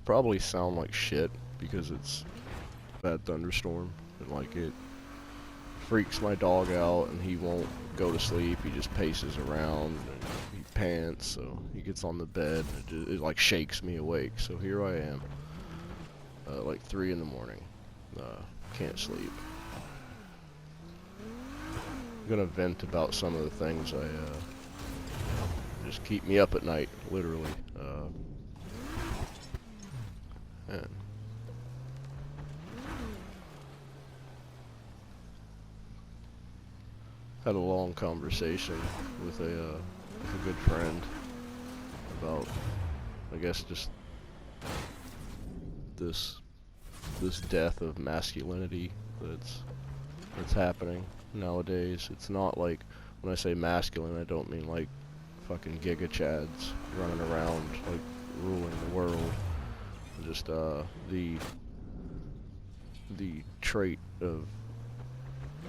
I probably sound like shit because it's a bad thunderstorm and like it freaks my dog out and he won't go to sleep. He just paces around and he pants, so he gets on the bed and it like shakes me awake. So here I am, like 3 in the morning. Can't sleep. I'm gonna vent about some of the things I just keep me up at night, literally. Man. Had a long conversation with a good friend about, I guess, just this death of masculinity that's happening nowadays. It's not like, when I say masculine, I don't mean like fucking giga chads running around like ruling the world. Just the trait of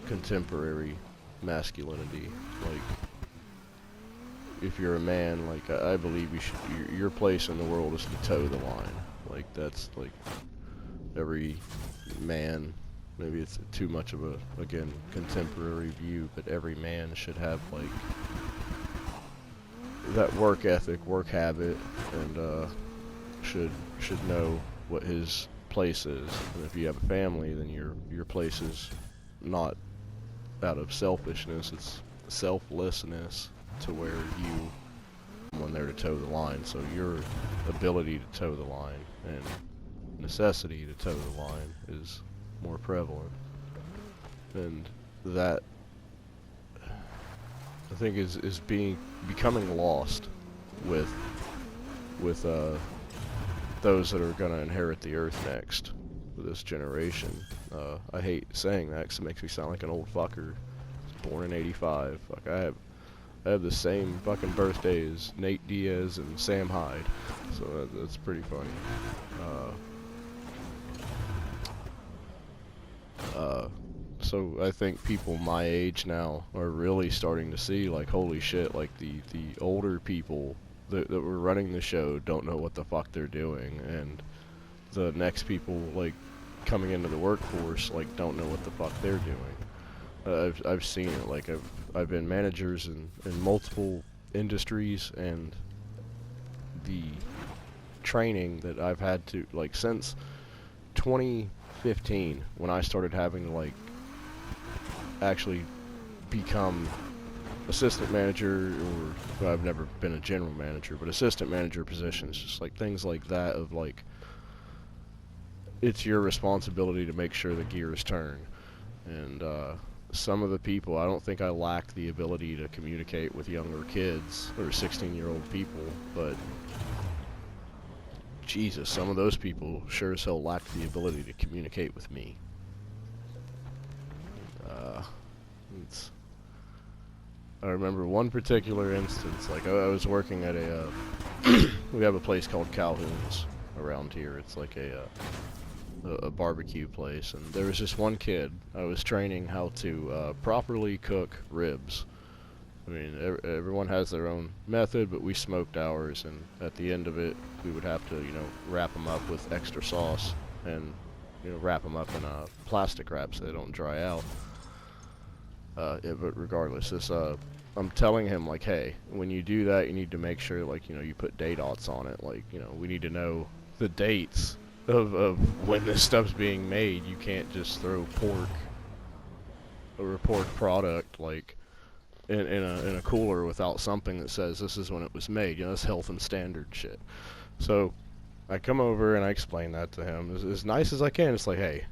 contemporary masculinity. Like, if you're a man, like I believe you should, your place in the world is to toe the line. Like, that's like every man. Maybe it's too much of a, again, contemporary view, but every man should have like that work ethic, work habit, and should know what his place is. And if you have a family, then your place is not out of selfishness, it's selflessness, to where you when there to toe the line. So your ability to toe the line and necessity to toe the line is more prevalent, and that, I think, is becoming lost with those that are gonna inherit the earth next, with this generation. I hate saying that because it makes me sound like an old fucker. I was born in '85. Like, I have the same fucking birthday as Nate Diaz and Sam Hyde, so that's pretty funny. So I think people my age now are really starting to see, like, holy shit, like the older people that were running the show don't know what the fuck they're doing, and the next people, like, coming into the workforce, like, don't know what the fuck they're doing. I've seen it. Like, I've been managers in multiple industries, and the training that I've had to, like, since 2015, when I started having to, like, actually become assistant manager, or, well, I've never been a general manager, but assistant manager positions, just like things like that, of like, it's your responsibility to make sure the gears turn. And some of the people, I don't think I lack the ability to communicate with younger kids or 16-year-old people, but Jesus, some of those people sure as hell lack the ability to communicate with me. I remember one particular instance. Like, I was working at a we have a place called Calhoun's around here. It's like a barbecue place, and there was this one kid I was training how to properly cook ribs. I mean, everyone has their own method, but we smoked ours, and at the end of it, we would have to, wrap them up with extra sauce, and, wrap them up in a plastic wrap so they don't dry out. Yeah, but regardless, I'm telling him, like, hey, when you do that, you need to make sure, like, you put date dots on it. Like, we need to know the dates of when this stuff's being made. You can't just throw a pork product, like, in a cooler without something that says this is when it was made. That's health and standard shit. So I come over and I explain that to him as nice as I can. It's like, hey,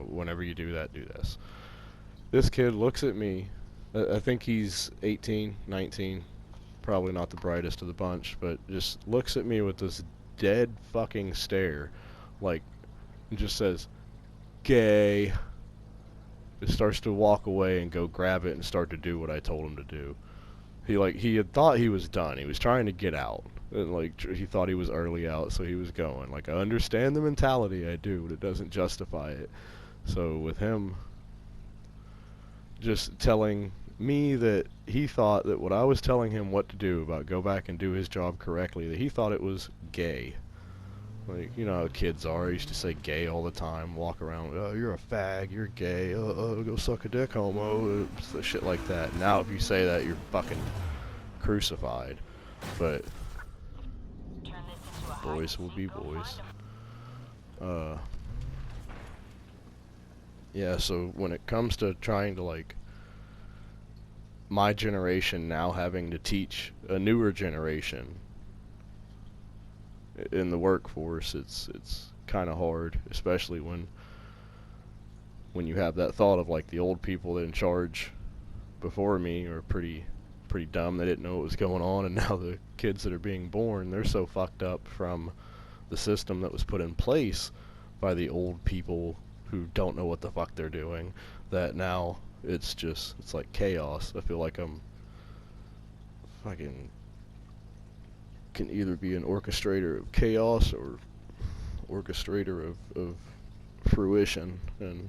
whenever you do that, do this. This kid looks at me. I think he's 18, 19, probably not the brightest of the bunch, but just looks at me with this dead fucking stare, like, and just says, gay. Just starts to walk away and go grab it and start to do what I told him to do. He had thought he was done. He was trying to get out. And, like, he thought he was early out, so he was going. Like, I understand the mentality, I do, but it doesn't justify it. So with him just telling me that he thought that what I was telling him what to do about go back and do his job correctly, that he thought it was gay. Like, you know how kids are. I used to say gay all the time. Walk around, oh, you're a fag, you're gay, go suck a dick, homo, shit like that. Now if you say that, you're fucking crucified. But boys will be boys. Yeah, so when it comes to trying to, like, my generation now having to teach a newer generation in the workforce, it's kind of hard, especially when you have that thought of, like, the old people in charge before me are pretty dumb. They didn't know what was going on, and now the kids that are being born, they're so fucked up from the system that was put in place by the old people who don't know what the fuck they're doing, that now it's like chaos. I feel like I'm fucking can either be an orchestrator of chaos or orchestrator of fruition, and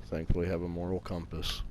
thankfully have a moral compass.